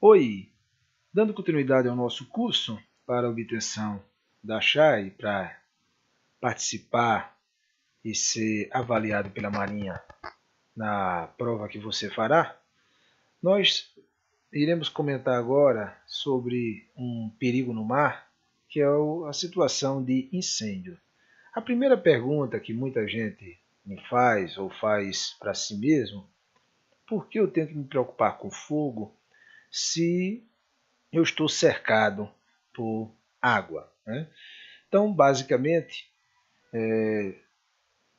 Oi, dando continuidade ao nosso curso para a obtenção da CHAI, para participar e ser avaliado pela Marinha na prova que você fará, nós iremos comentar agora sobre um perigo no mar, que é a situação de incêndio. A primeira pergunta que muita gente me faz ou faz para si mesmo: por que eu tenho que me preocupar com fogo se eu estou cercado por água, né? Então, basicamente,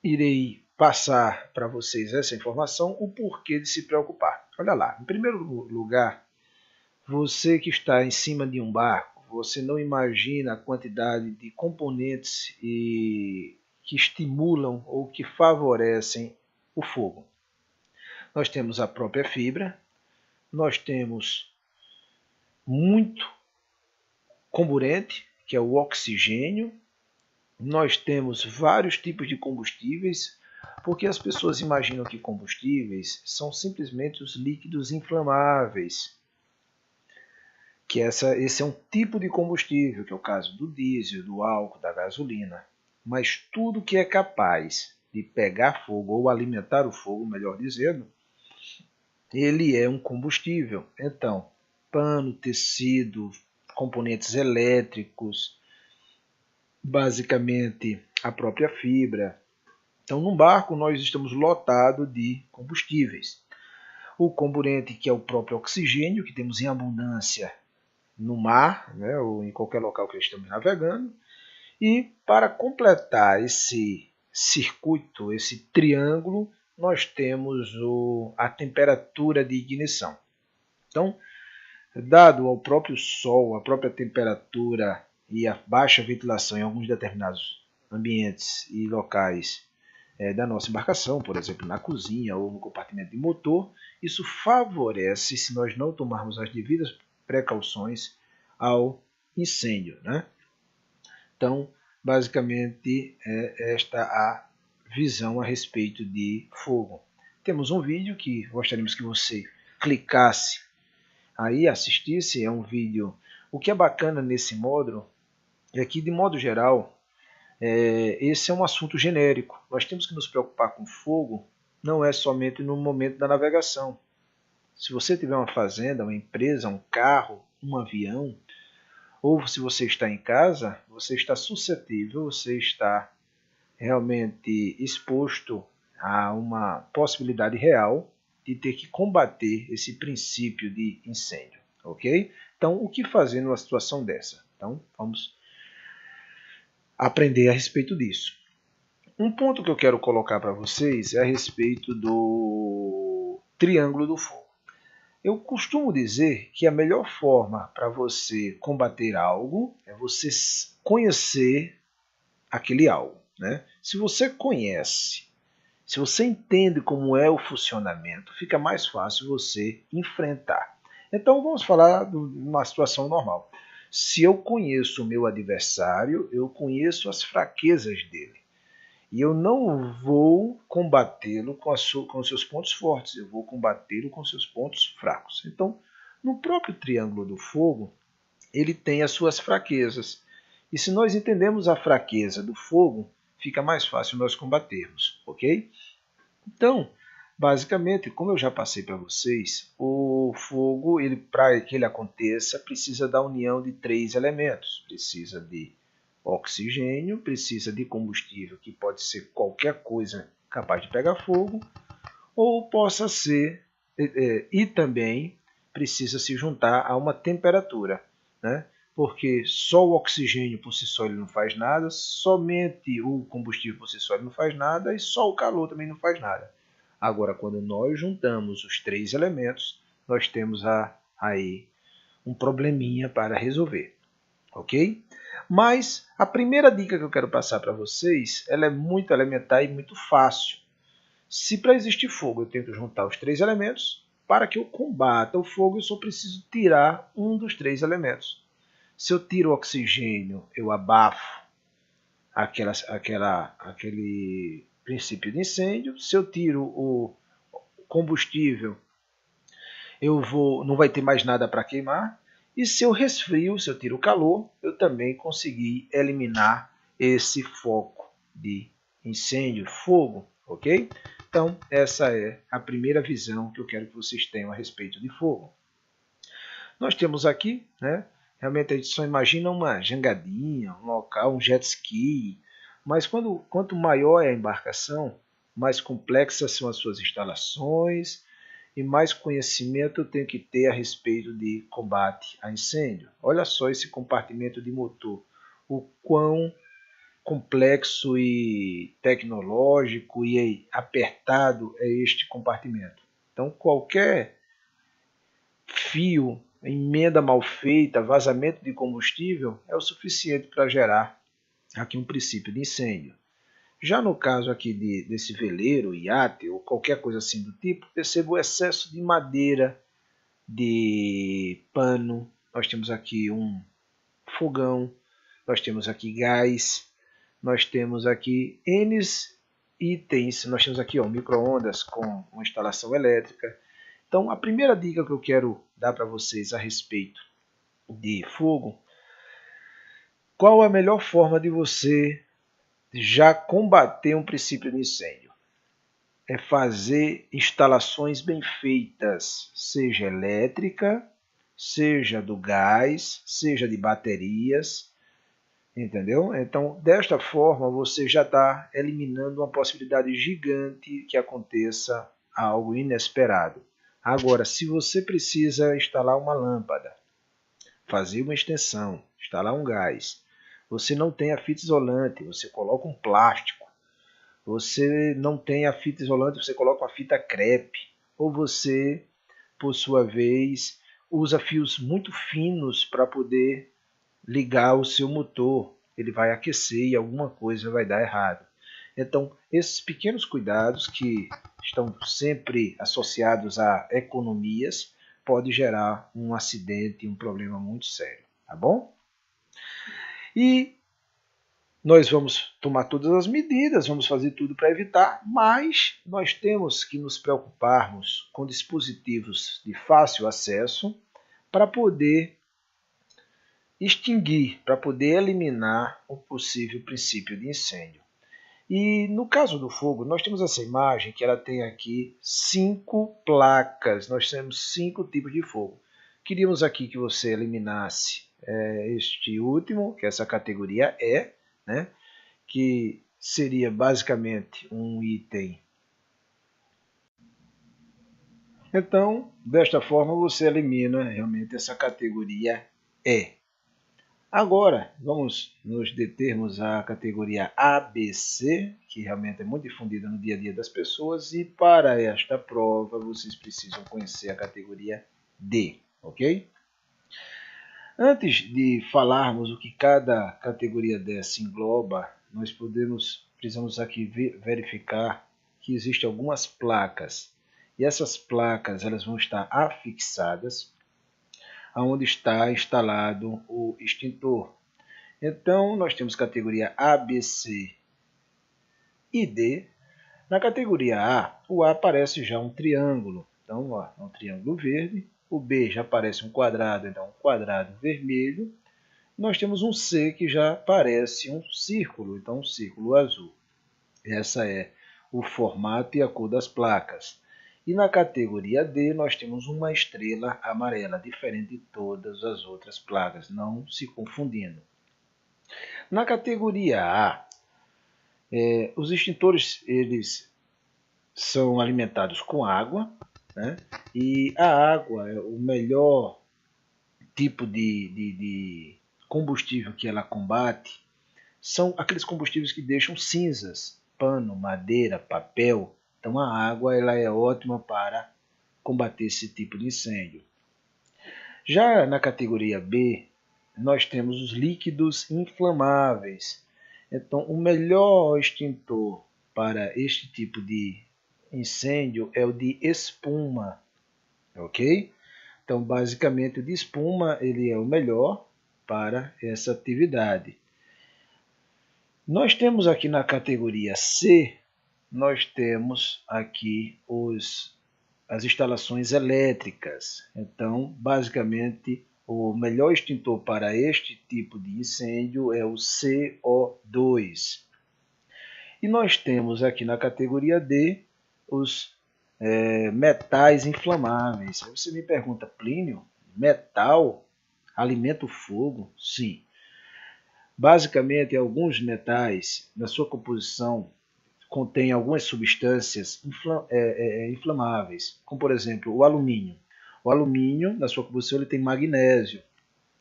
irei passar para vocês essa informação, o porquê de se preocupar. Olha lá, em primeiro lugar, você que está em cima de um barco, você não imagina a quantidade de componentes que estimulam ou que favorecem o fogo. Nós temos a própria fibra, nós temos muito comburente, que é o oxigênio. Nós temos vários tipos de combustíveis, porque as pessoas imaginam que combustíveis são simplesmente os líquidos inflamáveis, que esse é um tipo de combustível, que é o caso do diesel, do álcool, da gasolina. Mas tudo que é capaz de pegar fogo ou alimentar o fogo, melhor dizendo, ele é um combustível. Então, pano, tecido, componentes elétricos, basicamente a própria fibra. Então, num barco, nós estamos lotados de combustíveis. O comburente, que é o próprio oxigênio, que temos em abundância no mar, né, ou em qualquer local que estamos navegando. E para completar esse circuito, esse triângulo, nós temos a temperatura de ignição. Então, dado ao próprio sol, a própria temperatura e a baixa ventilação em alguns determinados ambientes e locais da nossa embarcação, por exemplo, na cozinha ou no compartimento de motor, isso favorece, se nós não tomarmos as devidas precauções, ao incêndio, né? Então, basicamente, é esta a visão a respeito de fogo. Temos um vídeo que gostaríamos que você clicasse aí, assistisse. É um vídeo. O que é bacana nesse módulo é que, de modo geral, esse é um assunto genérico. Nós temos que nos preocupar com fogo, não é somente no momento da navegação. Se você tiver uma fazenda, uma empresa, um carro, um avião, ou se você está em casa, você está suscetível, você está realmente exposto a uma possibilidade real de ter que combater esse princípio de incêndio, ok? Então, o que fazer numa situação dessa? Então, vamos aprender a respeito disso. Um ponto que eu quero colocar para vocês é a respeito do triângulo do fogo. Eu costumo dizer que a melhor forma para você combater algo é você conhecer aquele algo, né? Se você conhece, se você entende como é o funcionamento, fica mais fácil você enfrentar. Então vamos falar de uma situação normal. Se eu conheço o meu adversário, eu conheço as fraquezas dele. E eu não vou combatê-lo com os seus pontos fortes, eu vou combatê-lo com seus pontos fracos. Então, no próprio triângulo do fogo, ele tem as suas fraquezas. E se nós entendemos a fraqueza do fogo, fica mais fácil nós combatermos, ok? Então, basicamente, como eu já passei para vocês, o fogo, para que ele aconteça, precisa da união de três elementos. Precisa de oxigênio, precisa de combustível, que pode ser qualquer coisa capaz de pegar fogo, ou possa ser, e também precisa se juntar a uma temperatura, né? Porque só o oxigênio por si só ele não faz nada, somente o combustível por si só ele não faz nada, e só o calor também não faz nada. Agora, quando nós juntamos os três elementos, nós temos aí um probleminha para resolver, ok? Mas a primeira dica que eu quero passar para vocês, ela é muito elementar e muito fácil. Se para existir fogo eu tenho que juntar os três elementos, para que eu combata o fogo eu só preciso tirar um dos três elementos. Se eu tiro o oxigênio, eu abafo aquele princípio de incêndio. Se eu tiro o combustível, não vai ter mais nada para queimar. E se eu resfrio, se eu tiro o calor, eu também consegui eliminar esse foco de incêndio, fogo, ok? Então, essa é a primeira visão que eu quero que vocês tenham a respeito de fogo. Nós temos aqui, né, realmente a gente só imagina uma jangadinha, um local, um jet ski, mas quanto maior é a embarcação, mais complexas são as suas instalações e mais conhecimento eu tenho que ter a respeito de combate a incêndio. Olha só esse compartimento de motor, o quão complexo e tecnológico e apertado é este compartimento. Então, qualquer fio, emenda mal feita, vazamento de combustível é o suficiente para gerar aqui um princípio de incêndio. Já no caso aqui desse veleiro, iate ou qualquer coisa assim do tipo, perceba o excesso de madeira, de pano. Nós temos aqui um fogão, nós temos aqui gás, nós temos aqui N itens, nós temos aqui micro-ondas com uma instalação elétrica. Então, a primeira dica que eu quero dar para vocês a respeito de fogo, qual a melhor forma de você já combater um princípio de incêndio? É fazer instalações bem feitas, seja elétrica, seja do gás, seja de baterias, entendeu? Então, desta forma, você já está eliminando uma possibilidade gigante que aconteça algo inesperado. Agora, se você precisa instalar uma lâmpada, fazer uma extensão, instalar um gás, você não tem a fita isolante, você coloca um plástico. Você não tem a fita isolante, você coloca uma fita crepe. Ou você, por sua vez, usa fios muito finos para poder ligar o seu motor. Ele vai aquecer e alguma coisa vai dar errado. Então, esses pequenos cuidados que estão sempre associados a economias pode gerar um acidente, um problema muito sério, tá bom? E nós vamos tomar todas as medidas, vamos fazer tudo para evitar, mas nós temos que nos preocuparmos com dispositivos de fácil acesso para poder extinguir, para poder eliminar o possível princípio de incêndio. E no caso do fogo, nós temos essa imagem que ela tem aqui 5 placas, nós temos 5 tipos de fogo. Queríamos aqui que você eliminasse este último, que é essa categoria E, né, que seria basicamente um item. Então, desta forma, você elimina realmente essa categoria E. Agora, vamos nos determos à categoria ABC, que realmente é muito difundida no dia a dia das pessoas, e para esta prova vocês precisam conhecer a categoria D, ok? Antes de falarmos o que cada categoria dessa engloba, nós precisamos aqui verificar que existem algumas placas. E essas placas elas vão estar afixadas aonde está instalado o extintor. Então, nós temos categoria A, B, C e D. Na categoria A, o A parece já um triângulo. Então, ó, é um triângulo verde. O B já parece um quadrado, então um quadrado vermelho. Nós temos um C que já parece um círculo, então um círculo azul. Essa é o formato e a cor das placas. E na categoria D nós temos uma estrela amarela, diferente de todas as outras placas, não se confundindo. Na categoria A, os extintores eles são alimentados com água, né? E a água é o melhor tipo de combustível que ela combate, são aqueles combustíveis que deixam cinzas, pano, madeira, papel. Então a água ela é ótima para combater esse tipo de incêndio. Já na categoria B, nós temos os líquidos inflamáveis. Então o melhor extintor para este tipo de incêndio é o de espuma, ok? Então basicamente o de espuma ele é o melhor para essa atividade. Nós temos aqui na categoria C, nós temos aqui as instalações elétricas. Então, basicamente, o melhor extintor para este tipo de incêndio é o CO2. E nós temos aqui na categoria D os metais inflamáveis. Aí você me pergunta, Plínio, metal alimenta o fogo? Sim. Basicamente, alguns metais, na sua composição, contêm algumas substâncias inflamáveis, como por exemplo o alumínio. O alumínio, na sua composição, ele tem magnésio,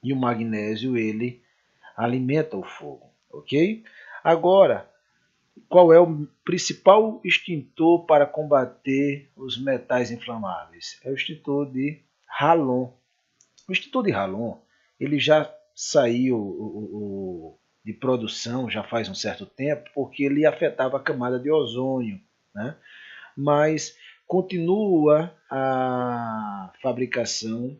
e o magnésio ele alimenta o fogo, ok? Agora, qual é o principal extintor para combater os metais inflamáveis? É o extintor de Halon. O extintor de Halon, ele já saiu de produção já faz um certo tempo, porque ele afetava a camada de ozônio, né? Mas continua a fabricação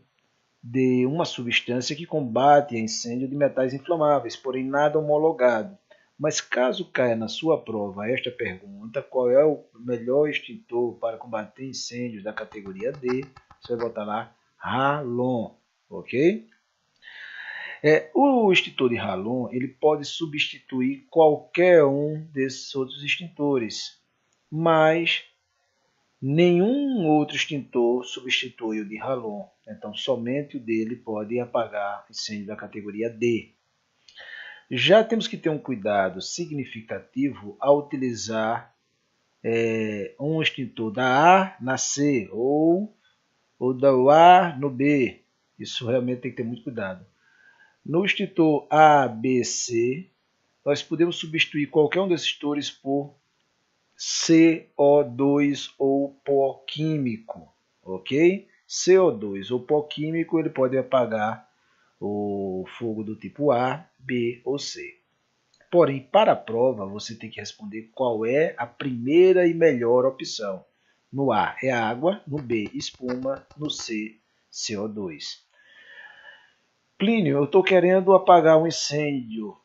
de uma substância que combate incêndio de metais inflamáveis, porém nada homologado. Mas caso caia na sua prova esta pergunta, qual é o melhor extintor para combater incêndios da categoria D, você vai botar lá Halon, ok? O extintor de Halon ele pode substituir qualquer um desses outros extintores, mas nenhum outro extintor substitui o de Halon. Então, somente o dele pode apagar incêndio da categoria D. Já temos que ter um cuidado significativo ao utilizar um extintor da A na C ou da A no B. Isso realmente tem que ter muito cuidado. No extintor A, B, C, nós podemos substituir qualquer um desses extintores por CO2 ou pó químico, ok? CO2 ou pó químico ele pode apagar o fogo do tipo A, B ou C. Porém, para a prova, você tem que responder qual é a primeira e melhor opção. No A é água, no B espuma, no C CO2. Plínio, eu estou querendo apagar um incêndio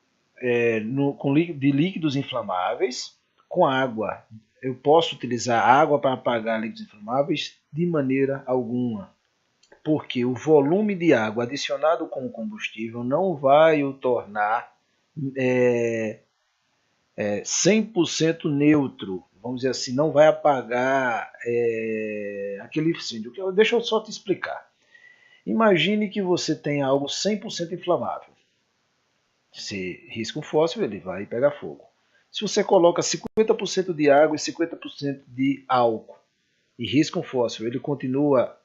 de líquidos inflamáveis com água. Eu posso utilizar água para apagar líquidos inflamáveis? De maneira alguma, porque o volume de água adicionado com o combustível não vai o tornar 100% neutro. Vamos dizer assim, não vai apagar aquele incêndio. Deixa eu só te explicar. Imagine que você tem algo 100% inflamável. Você risca um fósforo, ele vai pegar fogo. Se você coloca 50% de água e 50% de álcool e risca um fósforo, ele continua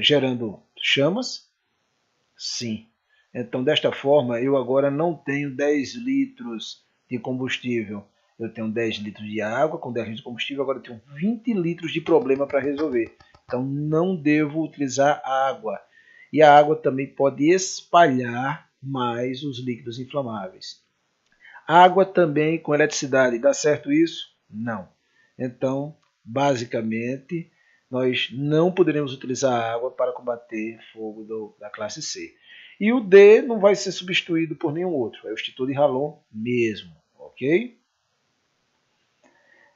gerando chamas? Sim. Então, desta forma, eu agora não tenho 10 litros de combustível. Eu tenho 10 litros de água com 10 litros de combustível, agora eu tenho 20 litros de problema para resolver. Então, não devo utilizar água. E a água também pode espalhar mais os líquidos inflamáveis. Água também com eletricidade, dá certo isso? Não. Então, basicamente, nós não poderemos utilizar água para combater fogo da classe C. E o D não vai ser substituído por nenhum outro, é o extintor de Halon mesmo, ok?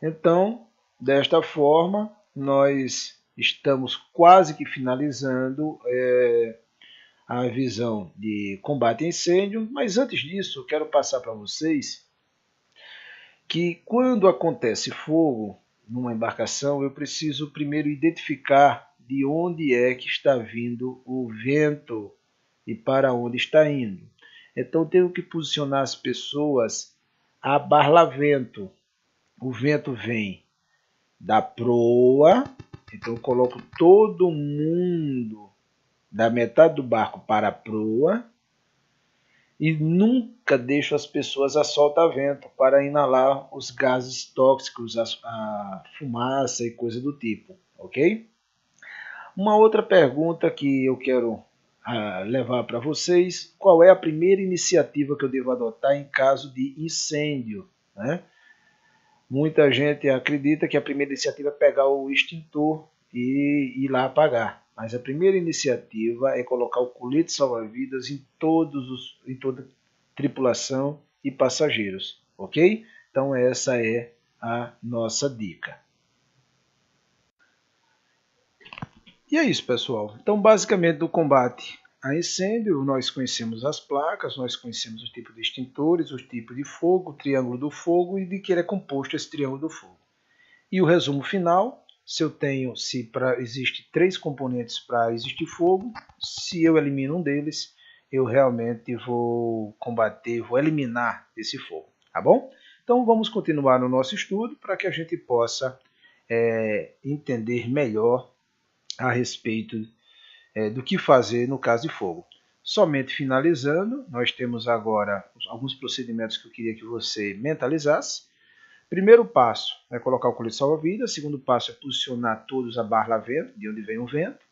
Então, desta forma, nós estamos quase que finalizando a visão de combate a incêndio, mas antes disso, eu quero passar para vocês que quando acontece fogo numa embarcação, eu preciso primeiro identificar de onde é que está vindo o vento e para onde está indo. Então, tenho que posicionar as pessoas a barlavento. O vento vem da proa, então eu coloco todo mundo da metade do barco para a proa e nunca deixo as pessoas a solta-vento para inalar os gases tóxicos, a fumaça e coisa do tipo, ok? Uma outra pergunta que eu quero levar para vocês, qual é a primeira iniciativa que eu devo adotar em caso de incêndio, né? Muita gente acredita que a primeira iniciativa é pegar o extintor e ir lá apagar. Mas a primeira iniciativa é colocar o colete salva-vidas em toda tripulação e passageiros, ok? Então essa é a nossa dica. E é isso, pessoal. Então, basicamente, do combate a incêndio, nós conhecemos as placas, nós conhecemos os tipos de extintores, os tipos de fogo, o triângulo do fogo e de que ele é composto esse triângulo do fogo. E o resumo final, existe 3 componentes para existir fogo, se eu elimino um deles, eu realmente vou combater, vou eliminar esse fogo, tá bom? Então vamos continuar no nosso estudo para que a gente possa entender melhor a respeito do que fazer no caso de fogo. Somente finalizando, nós temos agora alguns procedimentos que eu queria que você mentalizasse. Primeiro passo é colocar o colete salva-vidas. Segundo passo é posicionar todos a barra vento, de onde vem o vento.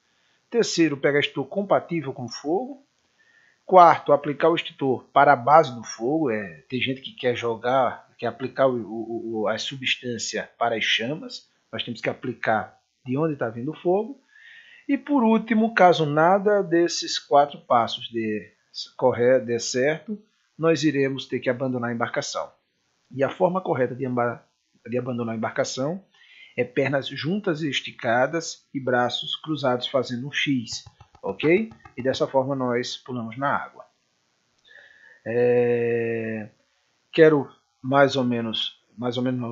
Terceiro, pegar extintor compatível com fogo. Quarto, aplicar o extintor para a base do fogo. Tem gente que quer aplicar a substância para as chamas. Nós temos que aplicar de onde está vindo o fogo. E por último, caso nada desses 4 passos dê certo, nós iremos ter que abandonar a embarcação. E a forma correta de abandonar a embarcação é pernas juntas e esticadas e braços cruzados fazendo um X, ok? E dessa forma nós pulamos na água. Quero mais ou menos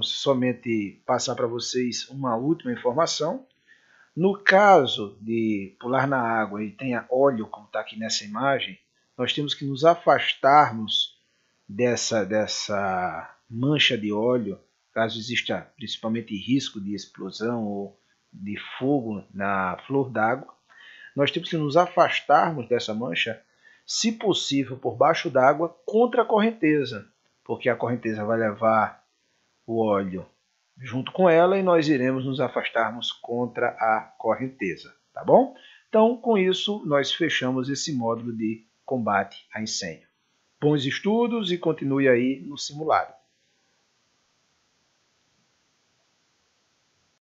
somente passar para vocês uma última informação. No caso de pular na água e tenha óleo, como está aqui nessa imagem, nós temos que nos afastarmos dessa mancha de óleo, caso exista principalmente risco de explosão ou de fogo na flor d'água. Nós temos que nos afastarmos dessa mancha, se possível, por baixo d'água, contra a correnteza, porque a correnteza vai levar o óleo junto com ela e nós iremos nos afastarmos contra a correnteza, tá bom? Então, com isso, nós fechamos esse módulo de combate a incêndio. Bons estudos e continue aí no simulado.